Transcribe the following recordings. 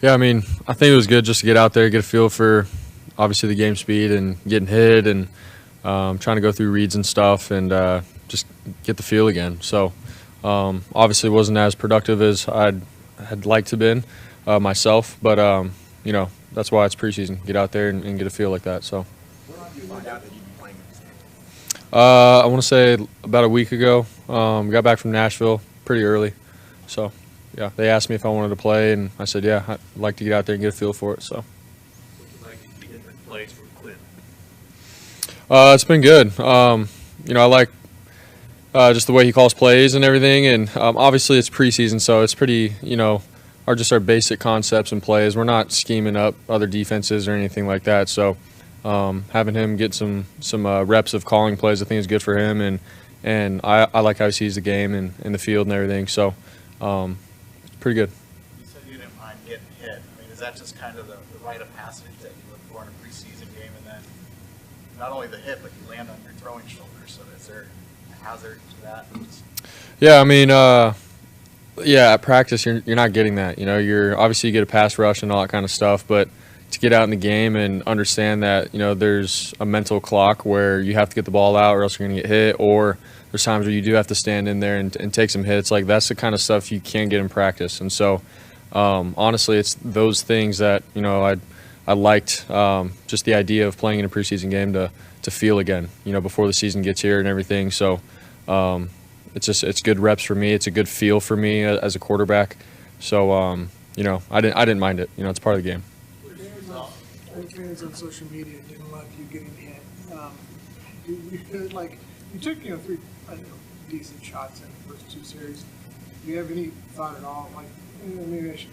Yeah, I mean, I think it was good just to get out there, get a feel for obviously the game speed and getting hit and trying to go through reads and stuff and just get the feel again. So obviously wasn't as productive as had liked to been myself, but you know, that's why it's preseason. Get out there and get a feel like that. So. When did you find out that you'd be playing in this game? I want to say about a week ago. Got back from Nashville pretty early, so yeah, they asked me if I wanted to play, and I said yeah, I'd like to get out there and get a feel for it. So. What's it like to get the plays from Quinn? It's been good. You know, I like just the way he calls plays and everything, and obviously it's preseason, so it's pretty, you know, our basic concepts and plays. We're not scheming up other defenses or anything like that. So having him get some reps of calling plays, I think is good for him, and I like how he sees the game and in the field and everything. So it's pretty good. You said you didn't mind getting hit. I mean, is that just kind of the rite of passage that you look for in a preseason game, and then not only the hit, but you land on your throwing shoulder? So is there a hazard to that? Yeah, I mean, yeah, at practice you're not getting that. You know, obviously you get a pass rush and all that kind of stuff, but to get out in the game and understand that, you know, there's a mental clock where you have to get the ball out or else you're going to get hit, or there's times where you do have to stand in there and take some hits. Like, that's the kind of stuff you can't get in practice. And so, honestly, it's those things that, you know, I liked just the idea of playing in a preseason game to feel again, you know, before the season gets here and everything. So it's good reps for me. It's a good feel for me as a quarterback. So, you know, I didn't mind it. You know, it's part of the game. Fans on social media didn't love you getting hit. You took 3 decent shots in the first 2 series. Do you have any thought at all, like, maybe I should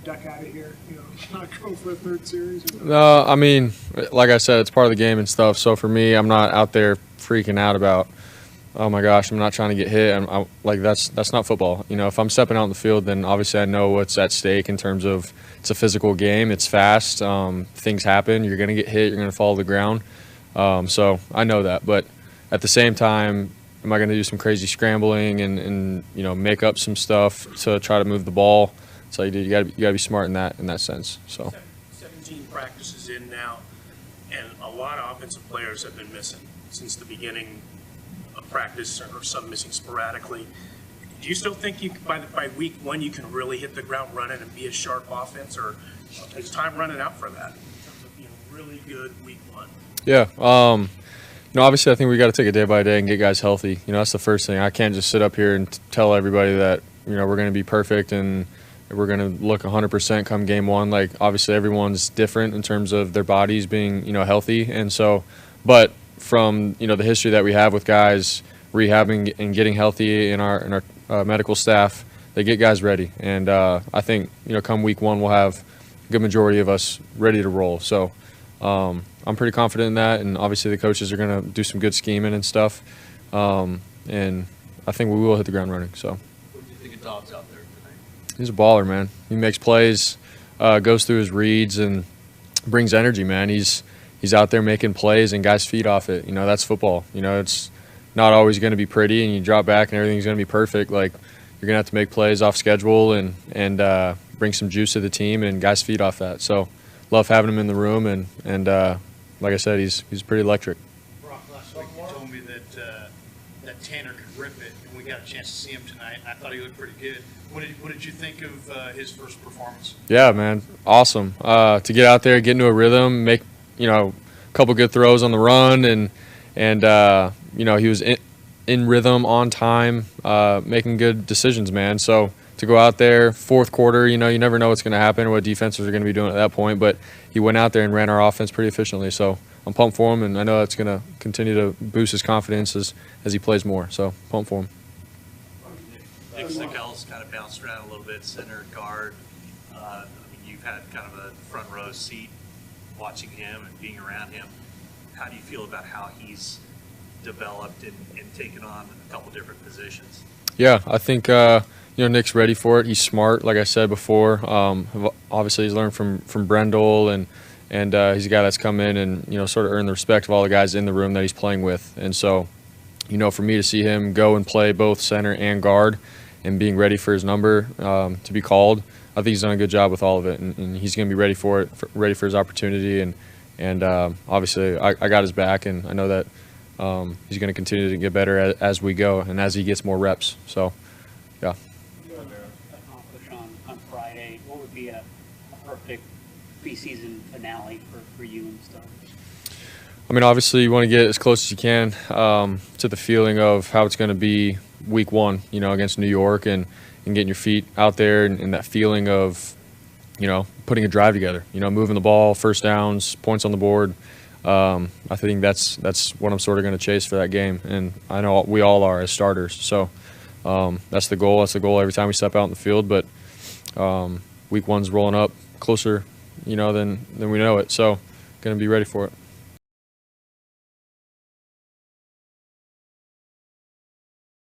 duck out of here, you know, not go for a 3rd series? No, I mean, like I said, it's part of the game and stuff. So for me, I'm not out there freaking out about, oh my gosh, I'm not trying to get hit. Like, that's not football. You know, if I'm stepping out in the field, then obviously I know what's at stake in terms of it's a physical game. It's fast. Things happen. You're going to get hit. You're going to fall to the ground. So I know that. But at the same time, am I going to do some crazy scrambling and you know, make up some stuff to try to move the ball? So you got to be smart in that sense. So 17 practices in now, and a lot of offensive players have been missing since the beginning of practice, or some missing sporadically. Do you still think by week 1 you can really hit the ground running and be a sharp offense, or is time running out for that in terms of being really good week 1? Yeah. You know, obviously I think we got to take it day by day and get guys healthy. You know, that's the first thing. I can't just sit up here and tell everybody that, you know, we're going to be perfect and we're going to look 100% come game 1. Like, obviously everyone's different in terms of their bodies being, you know, healthy. And so, but from, you know, the history that we have with guys rehabbing and getting healthy in our medical staff, they get guys ready. And I think, you know, come week 1 we'll have a good majority of us ready to roll. So I'm pretty confident in that, and obviously the coaches are going to do some good scheming and stuff. And I think we will hit the ground running. So. What do you think of Dobbs out there tonight? He's a baller, man. He makes plays, goes through his reads, and brings energy, man. He's out there making plays, and guys feed off it. You know, that's football. You know, it's not always going to be pretty, and you drop back and everything's going to be perfect. Like, you're going to have to make plays off schedule and bring some juice to the team, and guys feed off that. So love having him in the room, and like I said, he's pretty electric. Brock, last week you told me that Tanner could rip it, and we got a chance to see him tonight. I thought he looked pretty good. What did you think of his first performance? Yeah, man, awesome. To get out there, get into a rhythm, make, you know, a couple good throws on the run, and you know, he was in rhythm, on time, making good decisions, man. So to go out there, 4th quarter, you know, you never know what's going to happen or what defenses are going to be doing at that point, but he went out there and ran our offense pretty efficiently. So I'm pumped for him, and I know that's going to continue to boost his confidence as he plays more. So pumped for him. Nick Sickell's kind of bounced around a little bit, center, guard. I mean, you've had kind of a front row seat watching him and being around him. How do you feel about how he's developed and taken on a couple different positions? Yeah, I think you know, Nick's ready for it. He's smart, like I said before. Obviously, he's learned from Brendel, and he's a guy that's come in and, you know, sort of earned the respect of all the guys in the room that he's playing with. And so, you know, for me to see him go and play both center and guard and being ready for his number to be called, I think he's done a good job with all of it, and he's going to be ready for it, ready for his opportunity. And obviously, I got his back, and I know that he's going to continue to get better as we go and as he gets more reps. So, yeah. Accomplish on Friday, what would be a perfect preseason finale for you and stuff? I mean, obviously, you want to get as close as you can to the feeling of how it's going to be week one, against New York, and getting your feet out there, and that feeling of, putting a drive together, moving the ball, first downs, points on the board. I think that's what I'm sort of going to chase for that game, and I know we all are as starters. So that's the goal. That's the goal every time we step out in the field. But week one's rolling up closer, than we know it. So going to be ready for it.